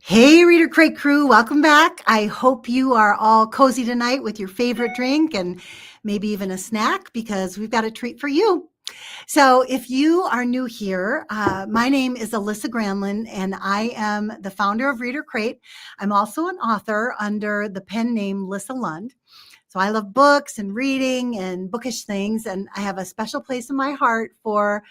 Hey, Reader Crate crew, welcome back. I hope you are all cozy tonight with your favorite drink and maybe even a snack because we've got a treat for you. So if you are new here, my name is Alyssa Granlin and I am the founder of Reader Crate. I'm also an author under the pen name Lissa Lund. So I love books and reading and bookish things, and I have a special place in my heart for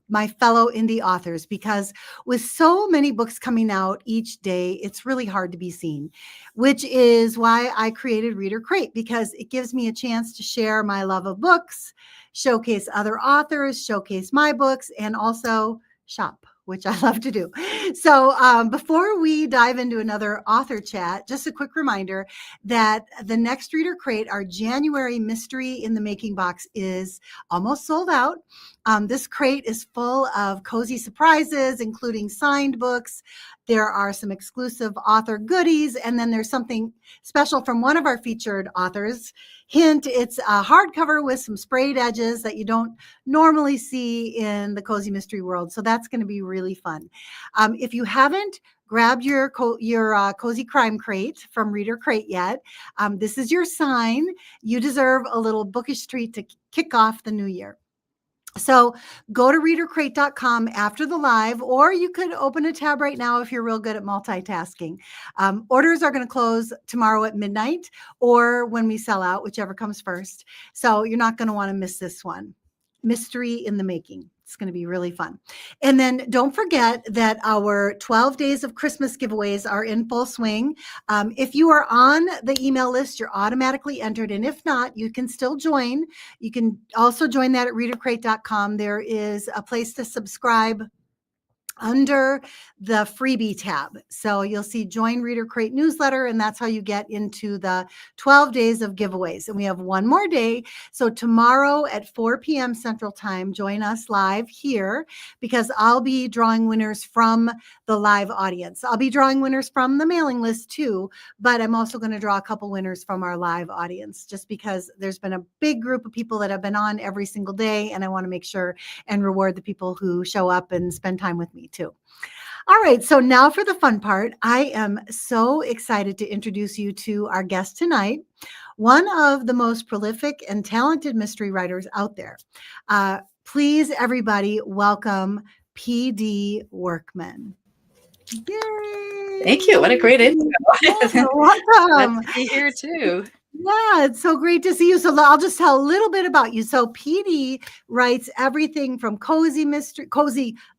my fellow indie authors because with so many books coming out each day, it's really hard to be seen, which is why I created Reader Crate, because it gives me a chance to share my love of books, showcase other authors, showcase my books, and also shop, which I love to do. So before we dive into another author chat, just a quick reminder that the next Reader Crate, our January Mystery in the Making box, is almost sold out. This crate is full of cozy surprises, including signed books. There are some exclusive author goodies, and then there's something special from one of our featured authors. Hint, it's a hardcover with some sprayed edges that you don't normally see in the cozy mystery world. So that's going to be really fun. If you haven't grabbed your cozy crime crate from Reader Crate yet, this is your sign. You deserve a little bookish treat to kick off the new year. So go to readercrate.com after the live, or you could open a tab right now if you're real good at multitasking. Orders are going to close tomorrow at midnight or when we sell out, whichever comes first. So you're not going to want to miss this one. Mystery in the Making. It's going to be really fun. And then don't forget that our 12 days of Christmas giveaways are in full swing. If you are on the email list, you're automatically entered. And if not, you can still join. You can also join that at readercrate.com. There is a place to subscribe under the freebie tab. So you'll see join Reader Crate newsletter, and that's how you get into the 12 days of giveaways. And we have one more day. So tomorrow at 4 p.m. Central Time, join us live here because I'll be drawing winners from the live audience. I'll be drawing winners from the mailing list too, but I'm also going to draw a couple winners from our live audience just because there's been a big group of people that have been on every single day, and I want to make sure and reward the people who show up and spend time with me too. All right, so now for the fun part. I am so excited to introduce you to our guest tonight, one of the most prolific and talented mystery writers out there. Please, everybody, welcome PD Workman. Yay! Thank you. What a great intro. Welcome. Glad to be here too. Yeah, it's so great to see you. So I'll just tell a little bit about you. So PD writes everything from cozy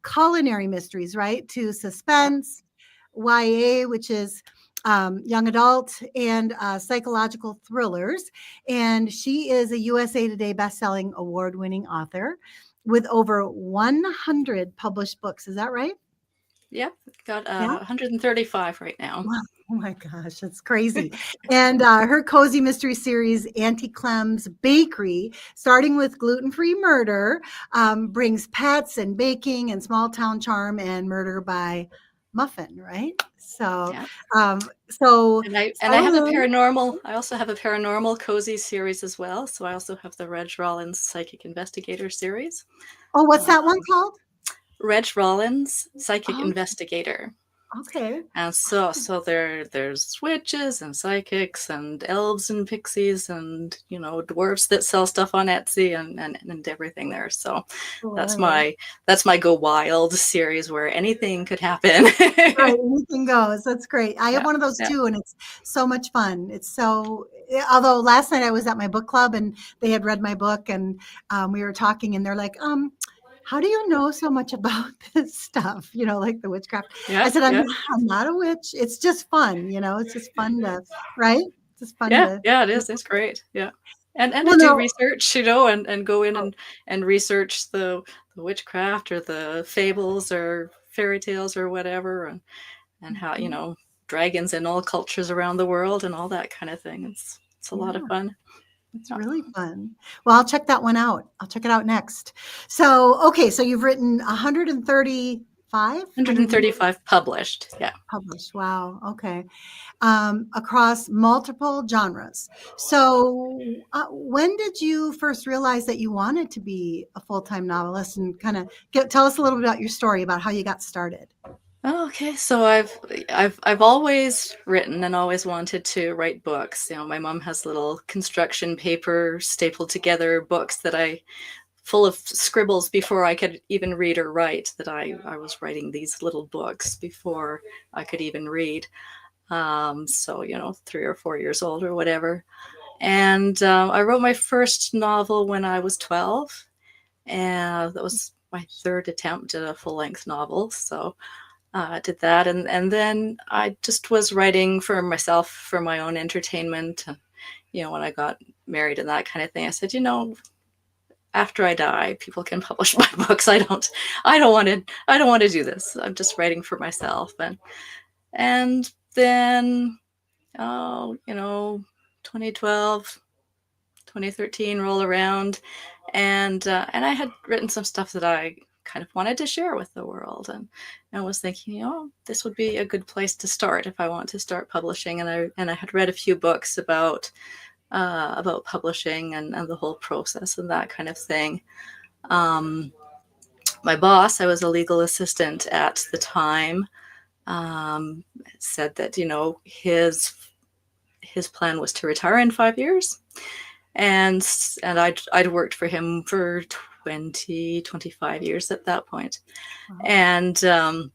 culinary mysteries, right, to suspense, YA, which is young adult, and psychological thrillers. And she is a USA Today bestselling award-winning author with over 100 published books. Is that right? Yep, got 135 right now. Wow. Oh my gosh, that's crazy. And her cozy mystery series, Auntie Clem's Bakery, starting with gluten-free murder, brings pets and baking and small town charm and murder by muffin, right? So, Yeah. And I have a paranormal. I also have a paranormal cozy series as well. So I also have the Reg Rawlins Psychic Investigator series. Oh, what's that one called? Reg Rawlins Psychic Investigator. Okay. And so there's witches and psychics and elves and pixies and dwarves that sell stuff on Etsy and everything there. So that's my Go Wild series where anything could happen. Right, anything goes. That's great. I have one of those too, and it's so much fun. Although last night I was at my book club and they had read my book and we were talking and they're like, how do you know so much about this stuff? Like the witchcraft. Yeah, I said, I'm not a witch. It's just fun. It's just fun to, right? It's just fun to. Yeah, it is. It's great. Yeah. And to do research, and go in and research the witchcraft or the fables or fairy tales or whatever, and how, dragons in all cultures around the world and all that kind of thing. It's a lot of fun. It's really fun. Well, I'll check that one out. I'll check it out next. So, okay. So you've written 135? 135 published. Yeah. Published. Wow. Okay. Across multiple genres. So when did you first realize that you wanted to be a full-time novelist, and kind of tell us a little bit about your story about how you got started? Oh, okay. So I've always written and always wanted to write books. You know, my mom has little construction paper stapled together books that I full of scribbles before I could even read or write, that I was writing these little books before I could even read. So, you know, 3 or 4 years old or whatever. And I wrote my first novel when I was 12. And that was my third attempt at a full-length novel. So I did that. And then I just was writing for myself, for my own entertainment. You know, when I got married and that kind of thing, I said, you know, after I die, people can publish my books. I don't want to do this. I'm just writing for myself. And then, oh, you know, 2012, 2013 roll around, and I had written some stuff that I kind of wanted to share with the world, and I was thinking, you know, this would be a good place to start if I want to start publishing. And I had read a few books about publishing and the whole process and that kind of thing. Um, my boss, I was a legal assistant at the time, said that, you know, his plan was to retire in 5 years. And I'd worked for him for 25 years at that point. Wow. And so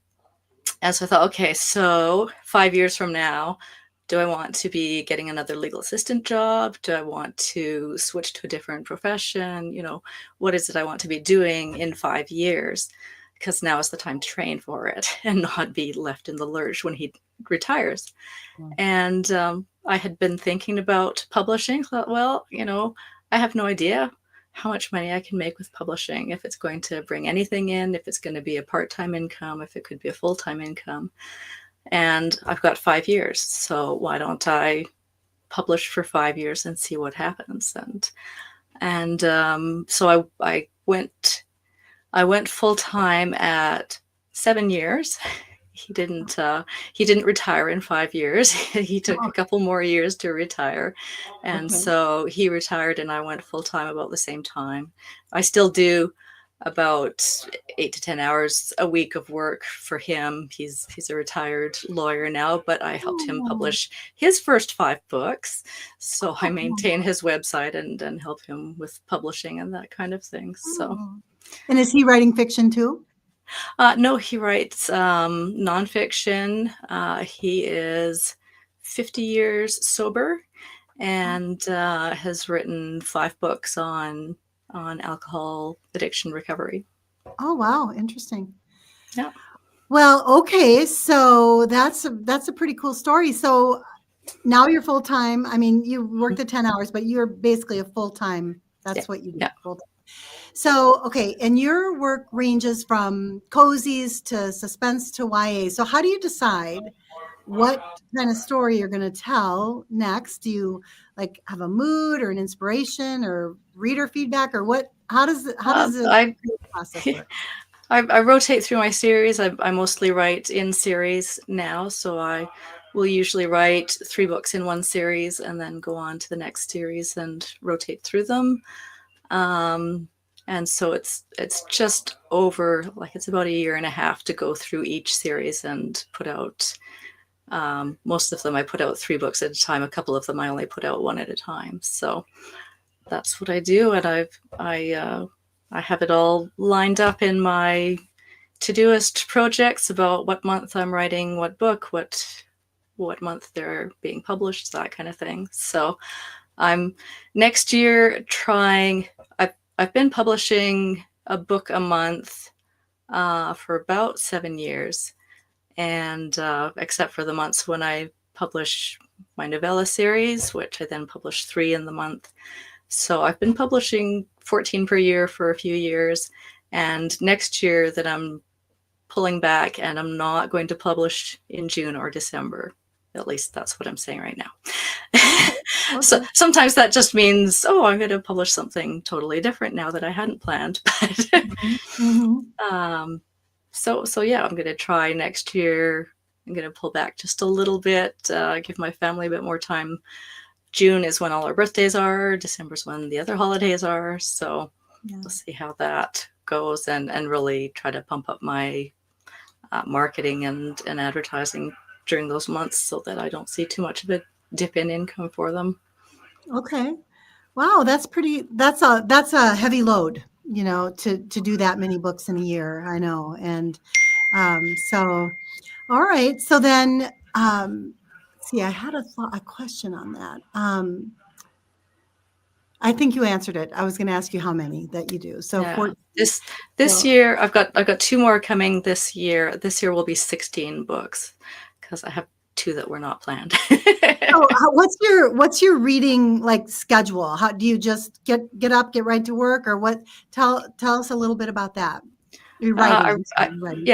I thought, okay, so 5 years from now, do I want to be getting another legal assistant job? Do I want to switch to a different profession? You know, what is it I want to be doing in 5 years? Because now is the time to train for it and not be left in the lurch when he retires. And I had been thinking about publishing. Thought, well, you know, I have no idea how much money I can make with publishing, if it's going to bring anything in, if it's going to be a part-time income, if it could be a full-time income. And I've got 5 years, so why don't I publish for 5 years and see what happens? And so I went full-time at 7 years. He didn't retire in 5 years. He took a couple more years to retire. And Okay. so he retired and I went full time about the same time. I still do about 8 to 10 hours a week of work for him. He's a retired lawyer now, but I helped him publish his first 5 books. So I maintain his website and help him with publishing and that kind of thing. So. And is he writing fiction too? No, he writes nonfiction. He is 50 years sober and has written 5 books on alcohol addiction recovery. Oh, wow. Interesting. Yeah. Well, okay. So that's a pretty cool story. So now you're full time. I mean, you worked at 10 hours, but you're basically a full time. That's what you do. Yeah. Full-time. So, okay. And your work ranges from cozies to suspense to YA. So how do you decide what kind of story you're going to tell next? Do you like have a mood or an inspiration or reader feedback or what? How does the process work? I rotate through my series. I mostly write in series now, so I will usually write 3 books in one series and then go on to the next series and rotate through them. And so it's just over, like, it's about 1.5 years to go through each series and put out. Most of them I put out 3 books at a time. A couple of them I only put out 1 at a time. So that's what I do, and I have it all lined up in my Todoist projects about what month I'm writing what book, what month they're being published, that kind of thing. So I'm next year trying. I've been publishing a book a month for about 7 years, and except for the months when I publish my novella series, which I then publish 3 in the month. So I've been publishing 14 per year for a few years, and next year that I'm pulling back and I'm not going to publish in June or December. At least that's what I'm saying right now. Okay. So sometimes that just means, oh, I'm going to publish something totally different now that I hadn't planned. So yeah, I'm going to try next year. I'm going to pull back just a little bit, give my family a bit more time. June is when all our birthdays are. December's when the other holidays are. So we'll see how that goes and really try to pump up my marketing and advertising during those months so that I don't see too much of a dip in income for them. Okay. Wow, that's a heavy load, to do that many books in a year. I know. And so all right. So then see, I had a question on that. I think you answered it. I was going to ask you how many that you do. So Yeah. 14. This year I've got 2 more coming this year. This year will be 16 books because I have 2 that were not planned. So what's your reading like schedule? How do you just get up, get right to work, or what? Tell us a little bit about that. Your writing. Writing.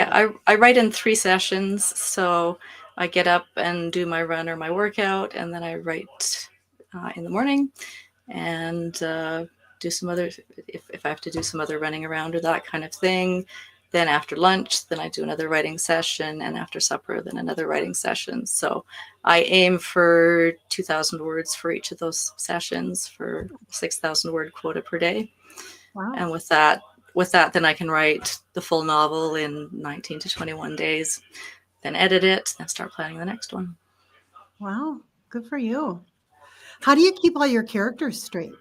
I write in 3 sessions. So I get up and do my run or my workout, and then I write in the morning and do some other, if I have to do some other running around or that kind of thing. Then after lunch, then I do another writing session, and after supper, then another writing session. So I aim for 2,000 words for each of those sessions for 6,000 word quota per day. Wow. And with that, then I can write the full novel in 19 to 21 days, then edit it, then start planning the next one. Wow, good for you. How do you keep all your characters straight?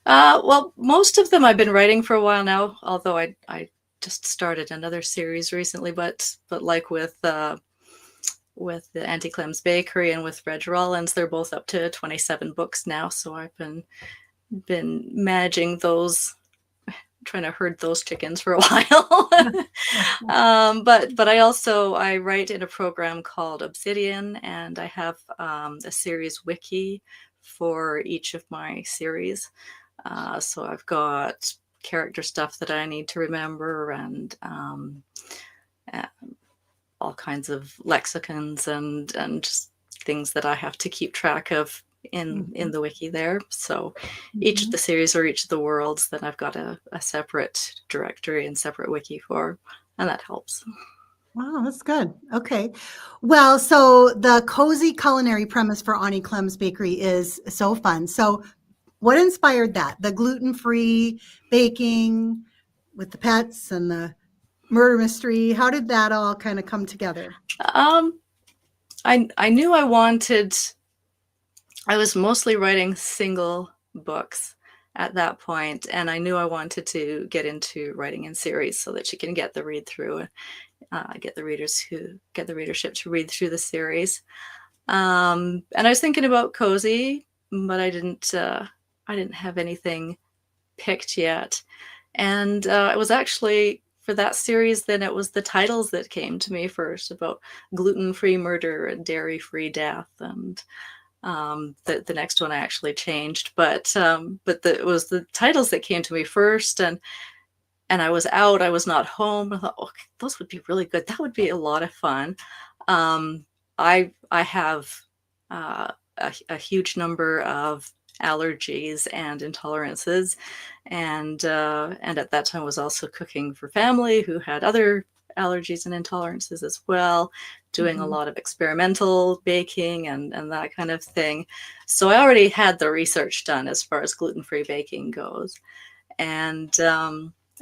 Well, most of them I've been writing for a while now, although I just started another series recently. But like with the Auntie Clem's Bakery and with Reg Rawlins, they're both up to 27 books now. So I've been managing those, trying to herd those chickens for a while. But I write in a program called Obsidian, and I have a series wiki for each of my series. So I've got character stuff that I need to remember, and all kinds of lexicons and just things that I have to keep track of in the wiki there. So each of the series or each of the worlds, then I've got a separate directory and separate wiki for, and that helps. Wow, that's good. Okay. Well, so the cozy culinary premise for Auntie Clem's Bakery is so fun. So what inspired that? The gluten-free baking with the pets and the murder mystery. How did that all kind of come together? I knew I was mostly writing single books at that point, and I knew I wanted to get into writing in series so that you can get the read through, get the readership to read through the series. And I was thinking about cozy, but I didn't have anything picked yet. And it was actually for that series, then it was the titles that came to me first, about gluten-free murder and dairy-free death. And the next one I actually changed, but it was the titles that came to me first. And I was out, I was not home. I thought, oh, those would be really good. That would be a lot of fun. I have a huge number of allergies and intolerances, and at that time was also cooking for family who had other allergies and intolerances as well, doing a lot of experimental baking and that kind of thing. So I already had the research done as far as gluten-free baking goes. And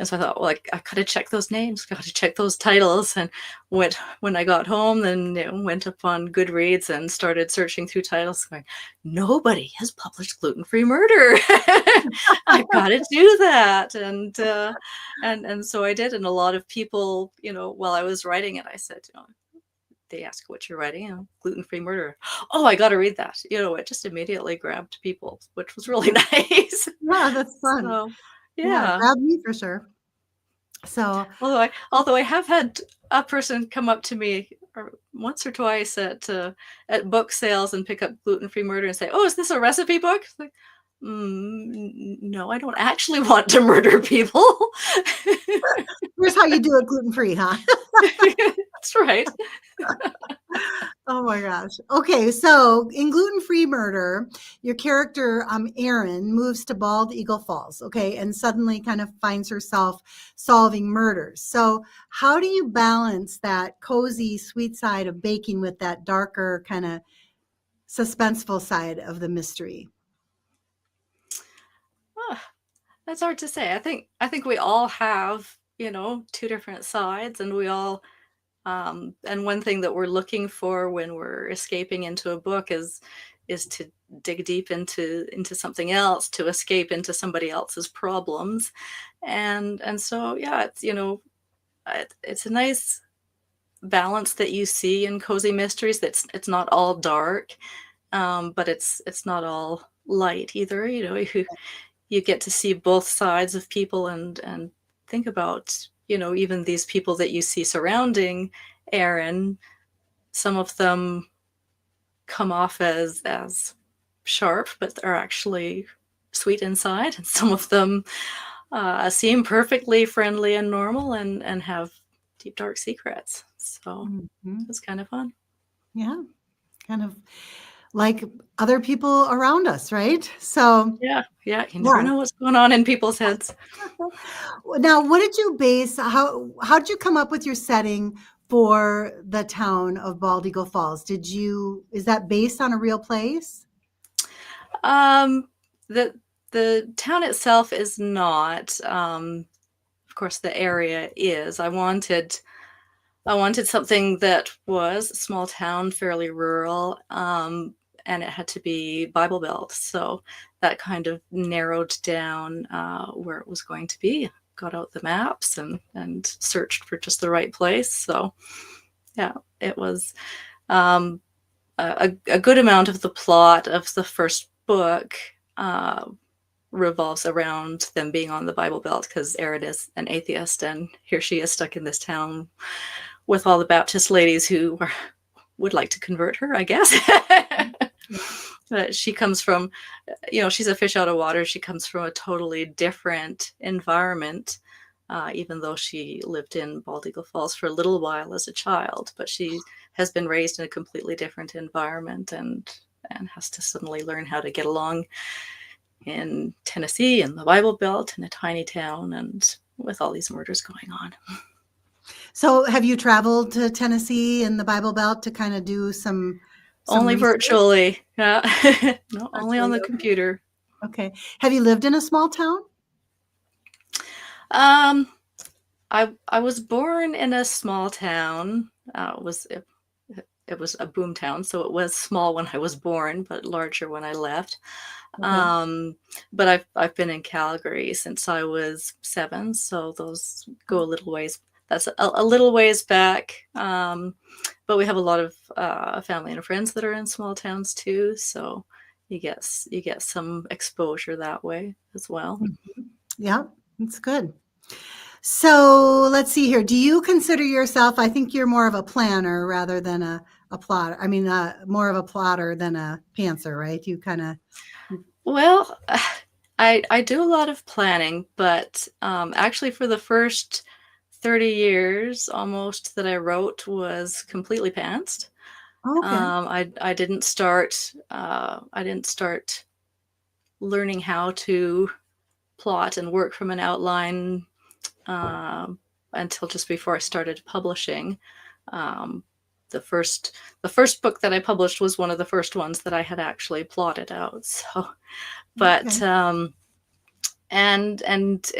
so I thought, well, I gotta check those names, gotta check those titles. And when I got home, then went up on Goodreads and started searching through titles, going, nobody has published gluten-free murder. I gotta do that. And so I did. And a lot of people, while I was writing it, I said, they ask what you're writing, gluten-free murder. Oh, I got to read that. It just immediately grabbed people, which was really nice. Yeah, that's fun. So, yeah, grab me for sure. So, although I have had a person come up to me once or twice at book sales and pick up gluten-free murder and say, "Oh, is this a recipe book?" It's like, no, I don't actually want to murder people. Here's how you do it gluten-free, huh? That's right. Oh my gosh. Okay, so in gluten-free murder, your character, Erin, moves to Bald Eagle Falls, okay, and suddenly kind of finds herself solving murders. So how do you balance that cozy, sweet side of baking with that darker, kind of suspenseful side of the mystery? Oh, that's hard to say. I think we all have two different sides, and we all and one thing that we're looking for when we're escaping into a book is to dig deep into something else, to escape into somebody else's problems. And so yeah, it's a nice balance that you see in cozy mysteries. It's not all dark, but it's not all light either. You get to see both sides of people, and think about even these people that you see surrounding Aaron. Some of them come off as sharp, but they're actually sweet inside, and some of them seem perfectly friendly and normal, and have deep dark secrets. So it's kind of fun. Yeah, kind of like other people around us, right? So Yeah, you never know what's going on in people's heads. Now, what did you base? How did you come up with your setting for the town of Bald Eagle Falls? Is that based on a real place? The town itself is not. Of course, the area is. I wanted something that was a small town, fairly rural, and it had to be Bible Belt. So that kind of narrowed down where it was going to be. Got out the maps and searched for just the right place. So yeah, it was a good amount of the plot of the first book revolves around them being on the Bible Belt, because Erin is an atheist, and here she is stuck in this town with all the Baptist ladies who would like to convert her, I guess. But she comes from, she's a fish out of water. She comes from a totally different environment, even though she lived in Bald Eagle Falls for a little while as a child. But she has been raised in a completely different environment, and has to suddenly learn how to get along in Tennessee and the Bible Belt in a tiny town, and with all these murders going on. So have you traveled to Tennessee and the Bible Belt to kind of do some Only research? virtually. Yeah. No, only on the computer. Okay. Have you lived in a small town? I was born in a small town. It was a boom town, so it was small when I was born, but larger when I left. Okay. But I've been in Calgary since I was 7, so those go a little ways. That's a little ways back. But we have a lot of family and friends that are in small towns too, so you get some exposure that way as well. Mm-hmm. Yeah, that's good. So let's see here. Do you consider yourself, I think you're more of a planner rather than a plotter. I mean, more of a plotter than a pantser, right? You kind of. Well, I do a lot of planning, but actually for the first 30 years almost that I wrote was completely pantsed. Okay. I didn't start learning how to plot and work from an outline until just before I started publishing. The first book that I published was one of the first ones that I had actually plotted out. So, but okay. And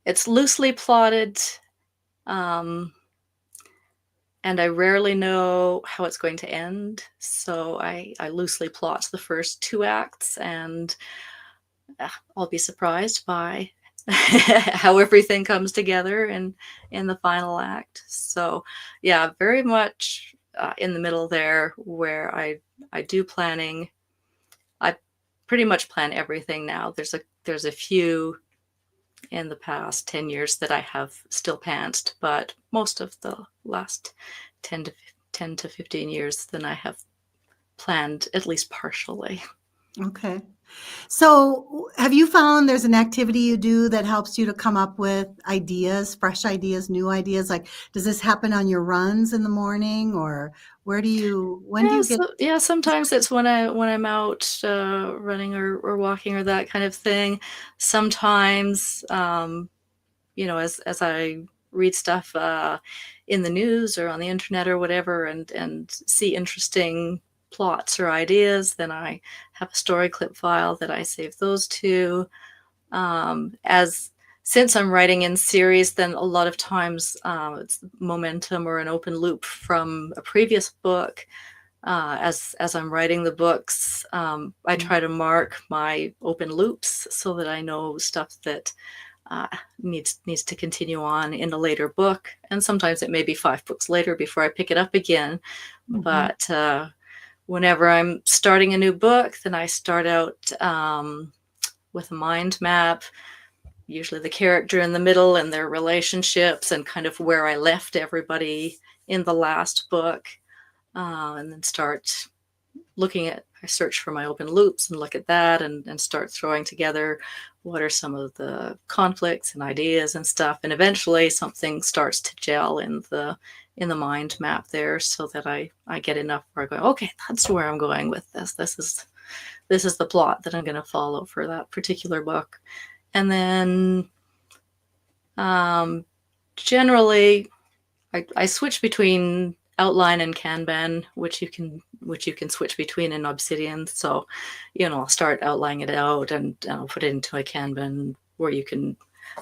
it's loosely plotted, and I rarely know how it's going to end. So I loosely plot the first 2 acts, and I'll be surprised by how everything comes together in the final act. So yeah, very much in the middle there, where I do planning. I pretty much plan everything now. There's a few in the past 10 years that I have still pantsed, but most of the last 10 to 15 years, then I have planned at least partially. Okay. So have you found there's an activity you do that helps you to come up with ideas, fresh ideas, new ideas? Like, does this happen on your runs in the morning, or when do you get? Yeah, sometimes it's when I'm out running or walking or that kind of thing. Sometimes, as I read stuff in the news or on the internet or whatever, and see interesting plots or ideas, then I have a story clip file that I save those to. As since I'm writing in series, then a lot of times it's momentum or an open loop from a previous book. As I'm writing the books, I try to mark my open loops so that I know stuff that needs to continue on in a later book. And sometimes it may be 5 books later before I pick it up again. But whenever I'm starting a new book, then I start out with a mind map, usually the character in the middle and their relationships and kind of where I left everybody in the last book, and then start looking at, I search for my open loops and look at that and start throwing together what are some of the conflicts and ideas and stuff. And eventually something starts to gel in the mind map there, so that I get enough where I go, okay, that's where I'm going with this. This is the plot that I'm going to follow for that particular book. And then generally I switch between outline and Kanban, which you can switch between in Obsidian. So, I'll start outlining it out and I'll put it into a Kanban where you can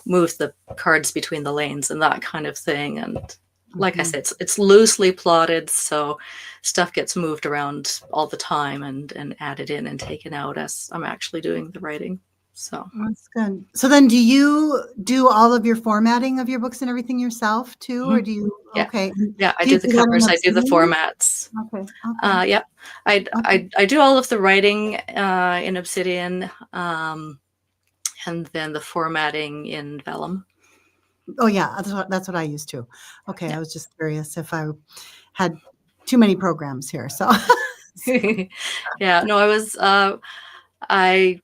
move the cards between the lanes and that kind of thing. And like I said, it's loosely plotted, so stuff gets moved around all the time and added in and taken out as I'm actually doing the writing. So that's good. So then do you do all of your formatting of your books and everything yourself too? Or do you, okay. Yeah, I do the covers, I do the formats. Okay. Yeah, I do all of the writing in Obsidian, and then the formatting in Vellum. Oh yeah, that's what I use too. Okay, I was just curious if I had too many programs here. So yeah, no, I was I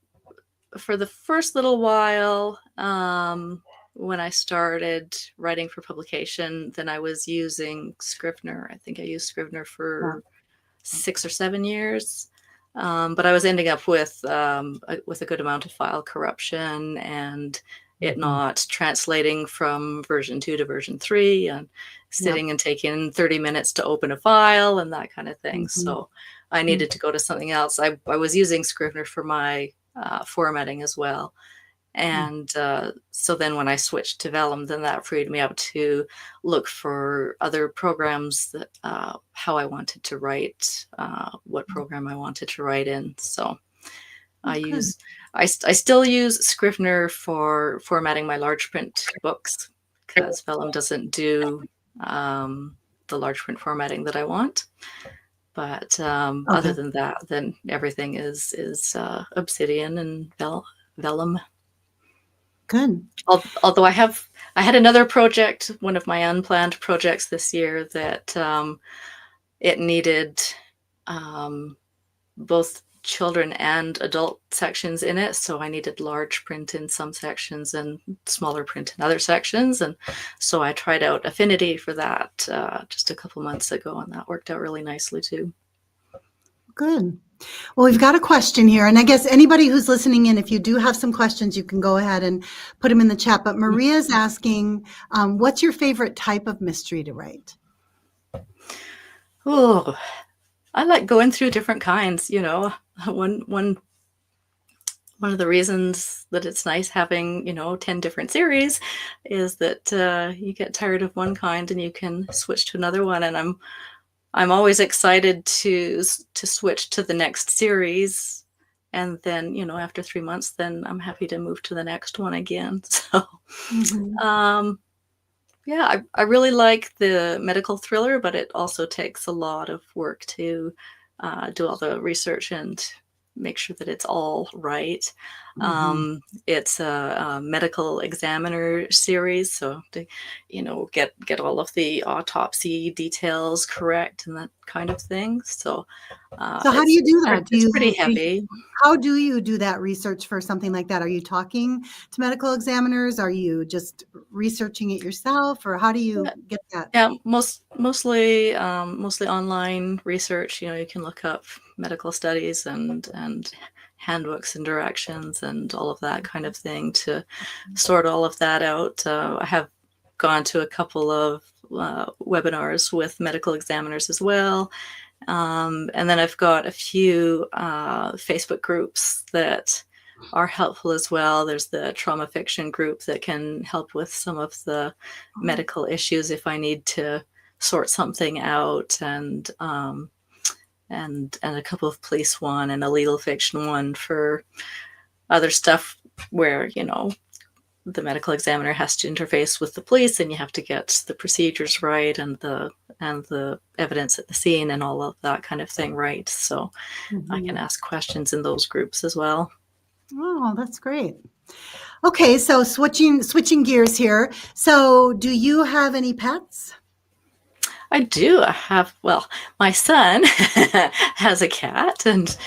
for the first little while, when I started writing for publication, then I was using Scrivener. I think I used Scrivener for 6 or 7 years. But I was ending up with a good amount of file corruption and it not translating from version 2 to version 3 and sitting and taking 30 minutes to open a file and that kind of thing. So I needed to go to something else. I was using Scrivener for my formatting as well. And so then when I switched to Vellum, then that freed me up to look for other programs that how I wanted to write, what program I wanted to write in. So I still use Scrivener for formatting my large print books because Vellum doesn't do the large print formatting that I want. But other than that, then everything is Obsidian and Vellum. Good. Although I had another project, one of my unplanned projects this year that it needed both children and adult sections in it. So I needed large print in some sections and smaller print in other sections. And so I tried out Affinity for that just a couple months ago, and that worked out really nicely too. Good. Well, we've got a question here, and I guess anybody who's listening in, if you do have some questions, you can go ahead and put them in the chat. But Maria's asking, what's your favorite type of mystery to write? Oh, I like going through different kinds. One of the reasons that it's nice having 10 different series is that you get tired of one kind and you can switch to another one. And I'm always excited to switch to the next series, and then after 3 months, then I'm happy to move to the next one again. So, yeah, I really like the medical thriller, but it also takes a lot of work to do all the research and make sure that it's all right. It's a medical examiner series, so to get all of the autopsy details correct and that kind of thing. So how do you do that? It's pretty heavy. How do you do that research for something like that? Are you talking to medical examiners? Are you just researching it yourself, or how do you get that? Yeah, mostly online research. You can look up medical studies and handbooks and directions and all of that kind of thing to sort all of that out. I have gone to a couple of webinars with medical examiners as well. And then I've got a few Facebook groups that are helpful as well. There's the trauma fiction group that can help with some of the Oh, medical issues if I need to sort something out, and a couple of police one and a legal fiction one for other stuff where, the medical examiner has to interface with the police and you have to get the procedures right and the evidence at the scene and all of that kind of thing right. So I can mhm. ask questions in those groups as well. Oh, that's great. Okay, so switching gears here. So, do you have any pets? I do. I have, well, my son has a cat, and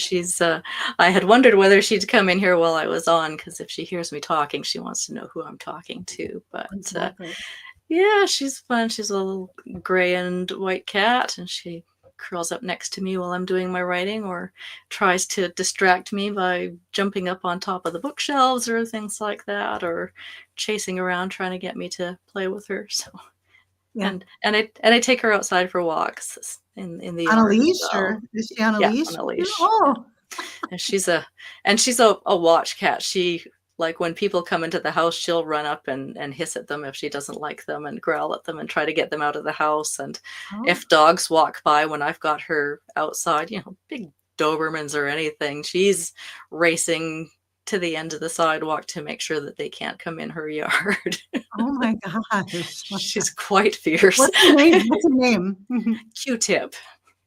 she's. I had wondered whether she'd come in here while I was on, because if she hears me talking, she wants to know who I'm talking to. But Exactly. yeah, she's fun. She's a little gray and white cat, and she curls up next to me while I'm doing my writing, or tries to distract me by jumping up on top of the bookshelves or things like that, or chasing around trying to get me to play with her. So Yeah. and I take her outside for walks in the On a yard as leash, or well. is she on a Yeah, leash? on a leash. Yeah. Oh, And she's a watch cat. She, like, when people come into the house, she'll run up and hiss at them if she doesn't like them, and growl at them and try to get them out of the house. And oh, if dogs walk by when I've got her outside, big Dobermans or anything, she's racing to the end of the sidewalk to make sure that they can't come in her yard. oh my gosh. She's quite fierce. What's her name? What's her name? Q-tip.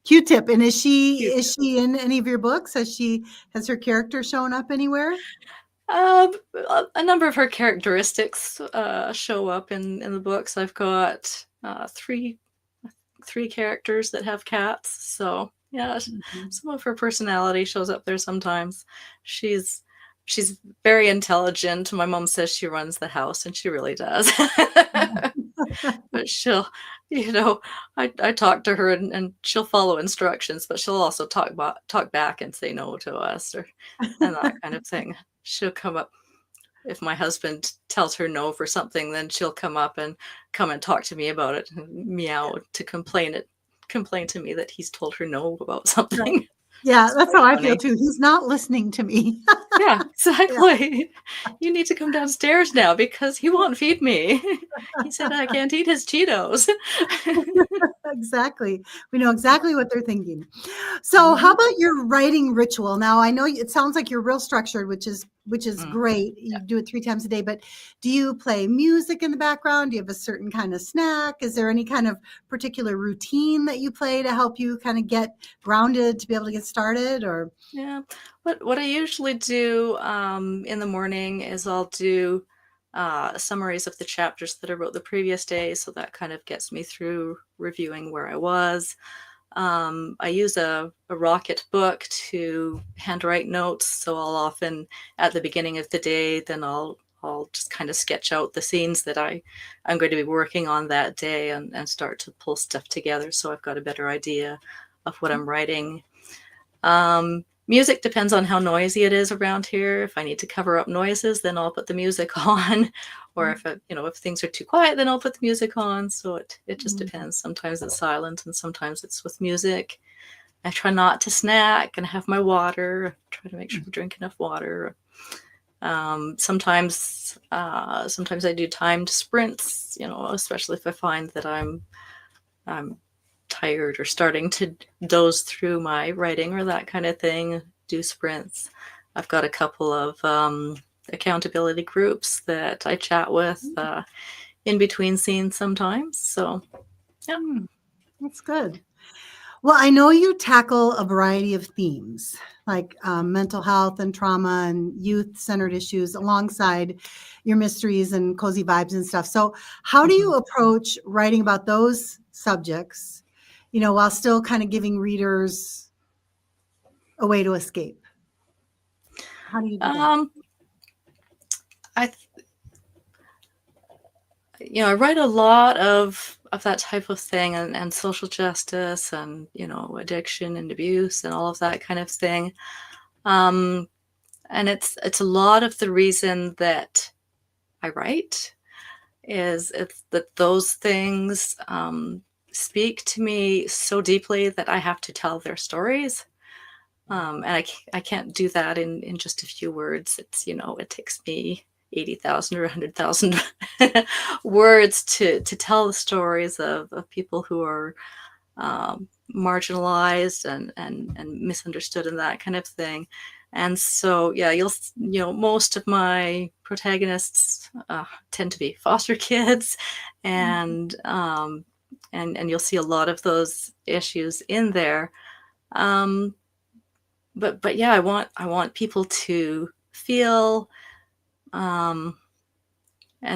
Q-Tip. And is she is Q-tip. she in any of your books? Has her character shown up anywhere? Um, a number of her characteristics show up in the books. I've got three characters that have cats, so yeah, Mhm. some of her personality shows up there sometimes. She's she's very intelligent. My mom says she runs the house, and she really does. But she'll, you know, I talk to her, and she'll follow instructions, but she'll also talk back and say no to us, and that kind of thing. She'll come up if my husband tells her no for something, then she'll come and talk to me about it, and meow to complain to me that he's told her no about Right. something. Yeah, It's that's quite how I feel funny. too. He's not listening to me. Yeah, Yeah. exactly. You need to come downstairs now because he won't feed me. He said I can't eat his Cheetos. Exactly. We know exactly what they're thinking. So, how Mhm. about your writing ritual? Now, I know it sounds like you're real structured, which is Mm. great. You do it 3 times a day, but do you play music in the background? Do you have a certain kind of snack? Is there any kind of particular routine that you play to help you kind of get grounded to be able to get started, or Yeah. What I usually do in the morning is I'll do summaries of the chapters that I wrote the previous day, so that kind of gets me through reviewing where I was. I use a Rocket book to handwrite notes, so I'll often at the beginning of the day, then I'll just kind of sketch out the scenes that I'm going to be working on that day, and start to pull stuff together, so I've got a better idea of what I'm writing. Music depends on how noisy it is around here. If I need to cover up noises, then I'll put the music on. Or if things are too quiet, then I'll put the music on. So it just mm, depends. Sometimes it's silent and sometimes it's with music. I try not to snack and have my water. Try to make sure I drink enough water. Sometimes I do timed sprints, especially if I find that I'm tired or starting to doze through my writing or that kind of thing, do sprints. I've got a couple of accountability groups that I chat with in between scenes sometimes. So, yeah. mm, that's good. Well, I know you tackle a variety of themes like mental health and trauma and youth centered issues alongside your mysteries and cozy vibes and stuff. So, how do Mhm. you approach writing about those subjects, while still kind of giving readers a way to escape? How do you do that? Um, I, I write a lot of that type of thing, and social justice, and addiction and abuse and all of that kind of thing. Um, and it's a lot of the reason that I write is it's that those things speak to me so deeply that I have to tell their stories. And I can't do that in just a few words. It's, it takes me 80,000 or 100,000 words to tell the stories of people who are marginalized and misunderstood and that kind of thing. And so, yeah, most of my protagonists tend to be foster kids, and you'll see a lot of those issues in there. But yeah, I want people to feel and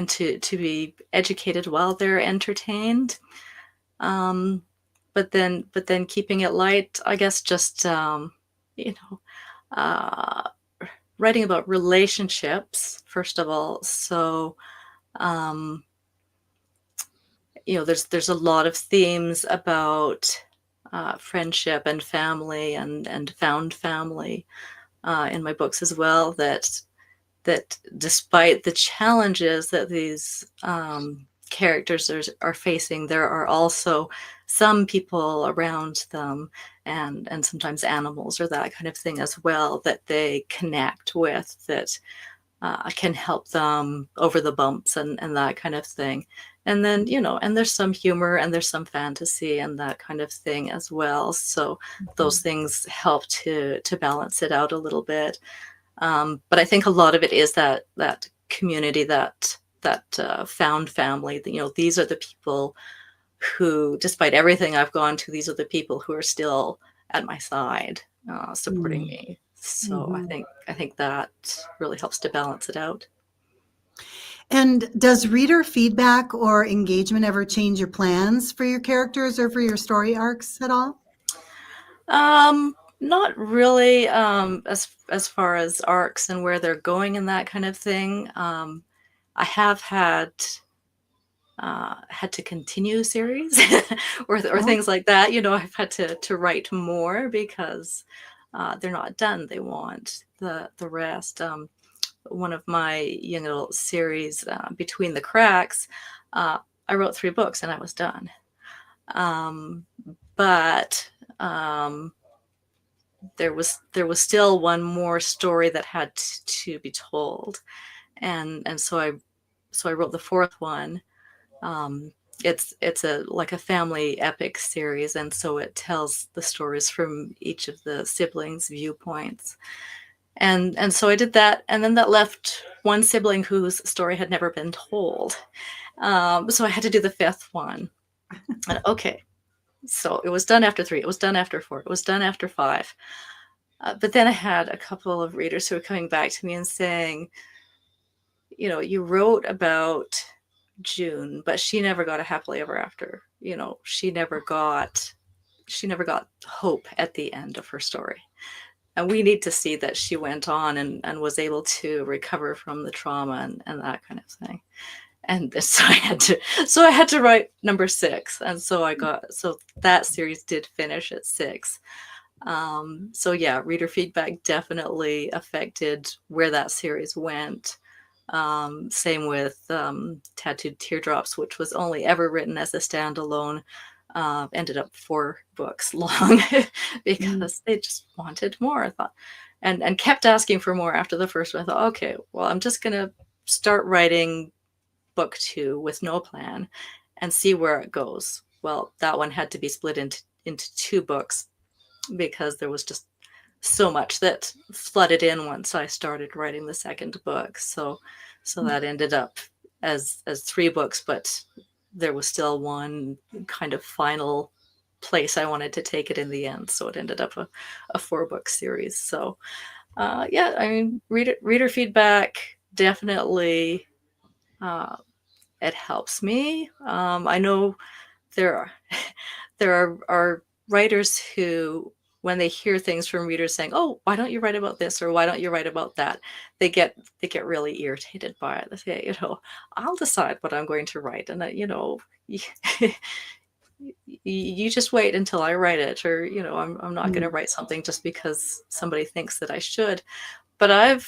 to be educated while they're entertained. But then keeping it light, I guess, just you know, uh, writing about relationships first of all. So there's a lot of themes about friendship and family and found family in my books as well, that despite the challenges that these characters are facing, there are also some people around them, and sometimes animals or that kind of thing as well, that they connect with, that can help them over the bumps and that kind of thing. And then, and there's some humor and there's some fantasy and that kind of thing as well. So those things help to balance it out a little bit. But I think a lot of it is that community, that found family. These are the people who, despite everything I've gone to, these are the people who are still at my side, supporting me. So I think that really helps to balance it out. And does reader feedback or engagement ever change your plans for your characters or for your story arcs at all? Not really, as far as arcs and where they're going and that kind of thing. I have had to continue series or things like that. I've had to write more because they're not done. They want the rest. One of my young adult series, Between the Cracks, I wrote 3 books and I was done. But there was still one more story that had to be told, and so I wrote the 4th one. It's like a family epic series, and so it tells the stories from each of the siblings' viewpoints. And so I did that, and then that left one sibling whose story had never been told. So I had to do the 5th one. And okay, so it was done after 3, it was done after 4, it was done after 5. But then I had a couple of readers who were coming back to me and saying, you wrote about June, but she never got a happily ever after. She never got hope at the end of her story. And we need to see that she went on and was able to recover from the trauma and that kind of thing. And so I had to write number 6. And so that series did finish at 6. So yeah, reader feedback definitely affected where that series went. Same with Tattooed Teardrops, which was only ever written as a standalone. Ended up 4 books long because they just wanted more, I thought, and kept asking for more after the first one. I thought, okay, well, I'm just gonna start writing book 2 with no plan and see where it goes. Well, that one had to be split into 2 books because there was just so much that flooded in once I started writing the 2nd book. So that ended up as 3 books, but there was still one kind of final place I wanted to take it in the end. So it ended up a 4-book series. So yeah, I mean, reader feedback definitely, it helps me. I know there are writers who, when they hear things from readers saying, "Oh, why don't you write about this?" or "Why don't you write about that?" they get really irritated by it. They say, "I'll decide what I'm going to write," and you just wait until I write it, or I'm not going to write something just because somebody thinks that I should. But I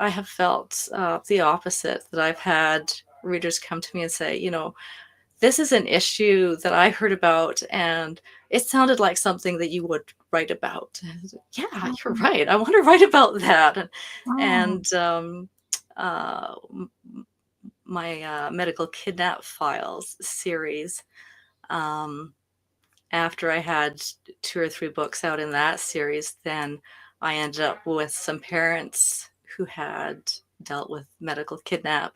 have felt the opposite, that I've had readers come to me and say, this is an issue that I heard about, and it sounded like something that you would write about. Yeah, you're right. I want to write about that. And my medical kidnap files series, after I had 2 or 3 books out in that series, then I ended up with some parents who had dealt with medical kidnap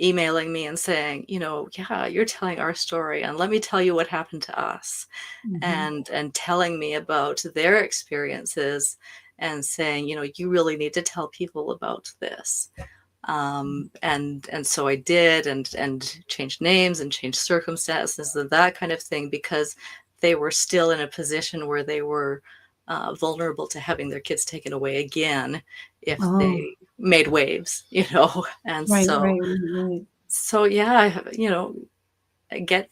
emailing me and saying, yeah, you're telling our story, and let me tell you what happened to us. And telling me about their experiences and saying, you really need to tell people about this. And so I did, and changed names and changed circumstances and that kind of thing, because they were still in a position where they were vulnerable to having their kids taken away again if they made waves, and so yeah, get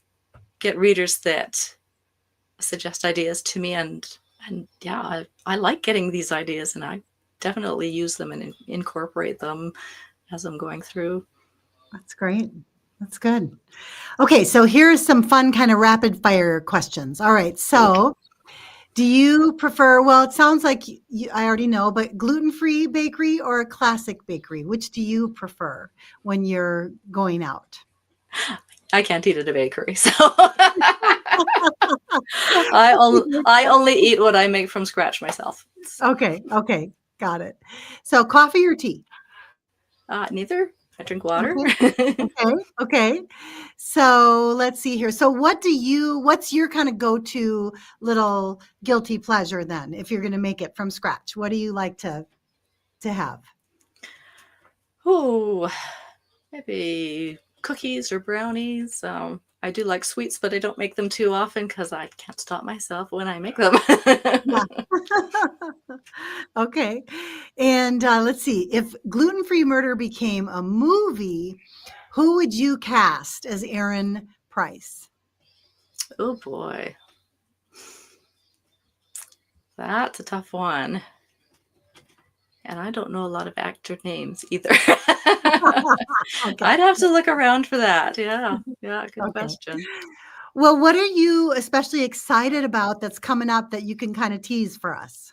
readers that suggest ideas to me, and yeah, I like getting these ideas, and I definitely use them and incorporate them as I'm going through. That's great. That's good. Okay, so here's some fun kind of rapid fire questions. All right, so do you prefer, well, it sounds like I already know, but gluten-free bakery or a classic bakery? Which do you prefer when you're going out? I can't eat at a bakery, so I only eat what I make from scratch myself. Okay, got it. So coffee or tea? Neither. I drink water. Okay. So let's see here. So what's your kind of go-to little guilty pleasure then, if you're going to make it from scratch? What do you like to have? Oh, maybe cookies or brownies. I do like sweets, but I don't make them too often because I can't stop myself when I make them. Okay. And let's see. If Gluten-Free Murder became a movie, who would you cast as Aaron Price? Oh, boy. That's a tough one. And I don't know a lot of actor names either. I'd have to look around for that. Yeah, good question. Well, what are you especially excited about that's coming up that you can kind of tease for us?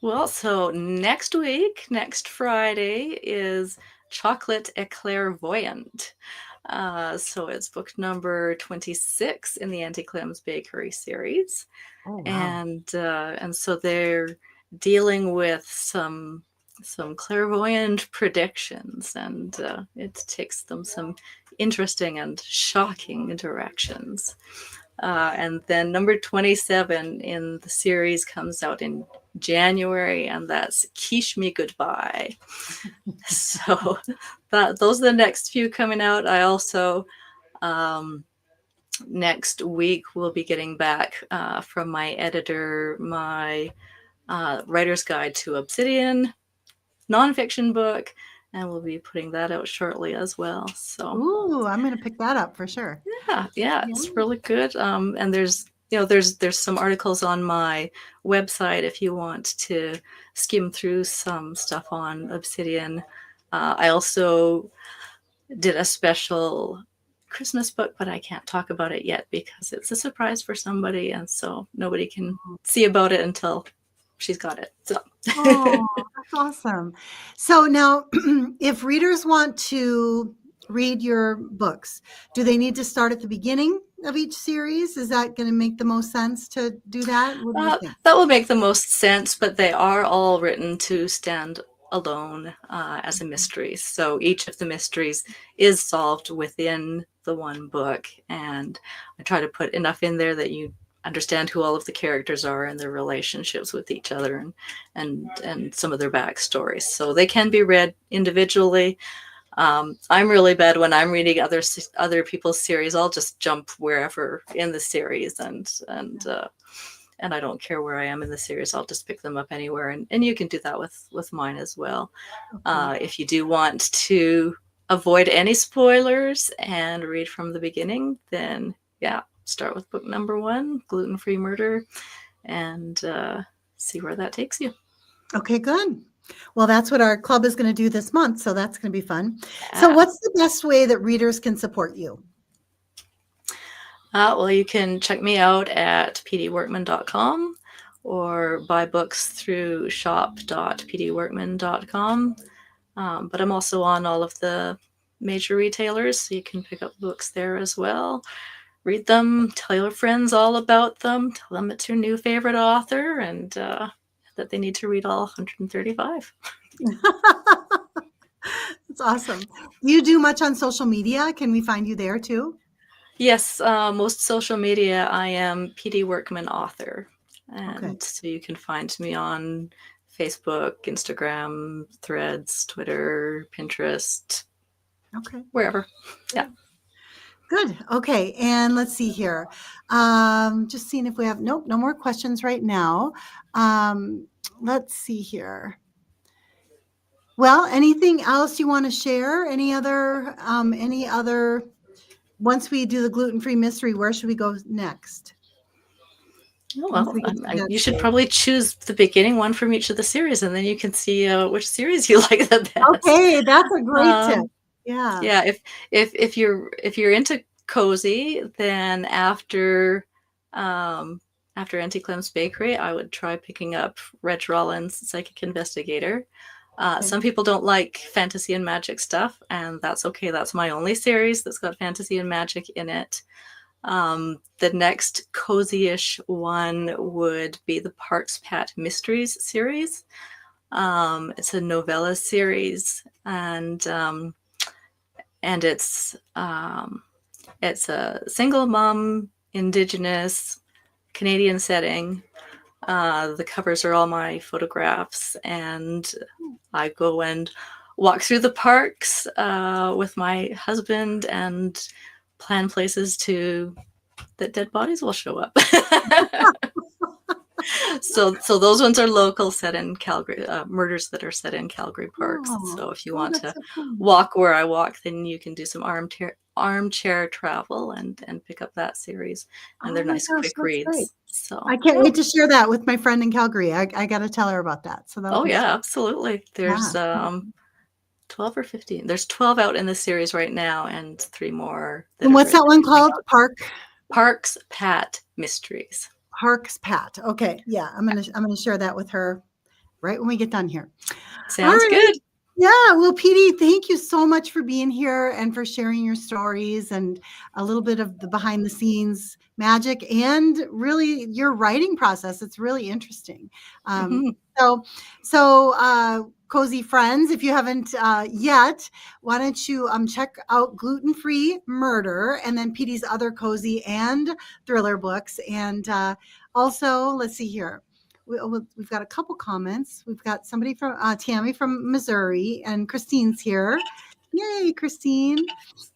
Well, so next week, next Friday, is Chocolate Eclair Voyant. So it's book number 26 in the Auntie Clem's Bakery series. Oh, wow. And so they're dealing with some clairvoyant predictions, and it takes them some interesting and shocking directions. And then number 27 in the series comes out in January, and that's Quiche Me Goodbye. So those are the next few coming out. I also next week will be getting back from my editor my writer's guide to Obsidian nonfiction book, and we'll be putting that out shortly as well. So ooh, I'm going to pick that up for sure. Yeah, it's really good. And there's some articles on my website if you want to skim through some stuff on Obsidian. I also did a special Christmas book, but I can't talk about it yet because it's a surprise for somebody, and so nobody can see about it until she's got it. So oh, that's awesome. So now if readers want to read your books, do they need to start at the beginning of each series? Is that going to make the most sense to do that? What do you think? That will make the most sense, but they are all written to stand alone as a mystery. So each of the mysteries is solved within the one book, and I try to put enough in there that you understand who all of the characters are and their relationships with each other, and some of their backstories. So they can be read individually. I'm really bad when I'm reading other people's series. I'll just jump wherever in the series, and I don't care where I am in the series. I'll just pick them up anywhere, and you can do that with mine as well. Okay. If you do want to avoid any spoilers and read from the beginning, then yeah, start with book number 1, Gluten-Free Murder, and see where that takes you. Okay, good. Well, that's what our club is going to do this month, so that's going to be fun. Yeah. So what's the best way that readers can support you? Well, you can check me out at pdworkman.com or buy books through shop.pdworkman.com. But I'm also on all of the major retailers, so you can pick up books there as well. Read them, tell your friends all about them, tell them it's your new favorite author, and that they need to read all 135. That's awesome. Do you do much on social media? Can we find you there too? Yes, most social media, I am PD Workman author. And Okay. so you can find me on Facebook, Instagram, Threads, Twitter, Pinterest, Okay. wherever. Yeah. Good. Okay. And let's see here. Just seeing if we have, nope, no more questions right now. Let's see here. Well, anything else you want to share? Any other, once we do the gluten-free mystery, where should we go next? Oh, Once well, we get to that you should stage. probably choose the beginning one from each of the series, and then you can see which series you like the best. Okay, that's a great tip. Yeah. Yeah, if you're into cozy, then after Auntie Clem's Bakery, I would try picking up Reg Rawlins' Psychic Investigator. Okay. Some people don't like fantasy and magic stuff, and that's okay. That's my only series that's got fantasy and magic in it. The next cozy-ish one would be the Parks Pat Mysteries series. It's a novella series, and it's a single mom, Indigenous, Canadian setting. The covers are all my photographs, and I go and walk through the parks with my husband and plan places that dead bodies will show up. So those ones are local, set in Calgary, murders that are set in Calgary parks. Oh, So if you want that's to so cool. walk where I walk, then you can do some armchair travel and pick up that series. And they're Oh my nice, gosh, quick that's great. reads. So I can't wait to share that with my friend in Calgary. I got to tell her about that. So that'll oh be yeah, absolutely. There's yeah. 12 or 15. There's 12 out in the series right now, and 3 more that And are what's going that to be one coming called? out. Parks Pat Mysteries. Pat. Okay. Yeah, I'm gonna share that with her right when we get done here. All Sounds right. good. Yeah. Well, Petey, thank you so much for being here and for sharing your stories and a little bit of the behind the scenes magic and really your writing process. It's really interesting. Um, Mhm. Cozy friends, if you haven't yet, why don't you check out Gluten Free Murder and then Petey's other cozy and thriller books. And also, let's see here. We've got a couple comments. We've got somebody from Tammy from Missouri, and Christine's here. Yay, Christine.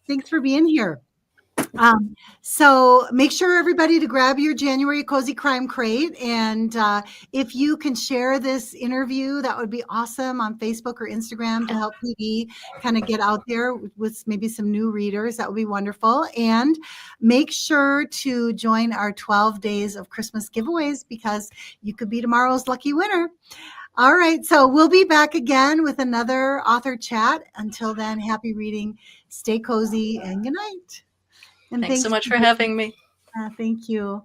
Thanks for being here. So make sure everybody to grab your January Cozy Crime Crate. And if you can share this interview, that would be awesome on Facebook or Instagram to help PD kind of get out there with maybe some new readers. That would be wonderful. And make sure to join our 12 days of Christmas giveaways because you could be tomorrow's lucky winner. All right. So we'll be back again with another author chat. Until then, happy reading, stay cozy, and good night. And Thanks so thanks. much for having me. Thank you.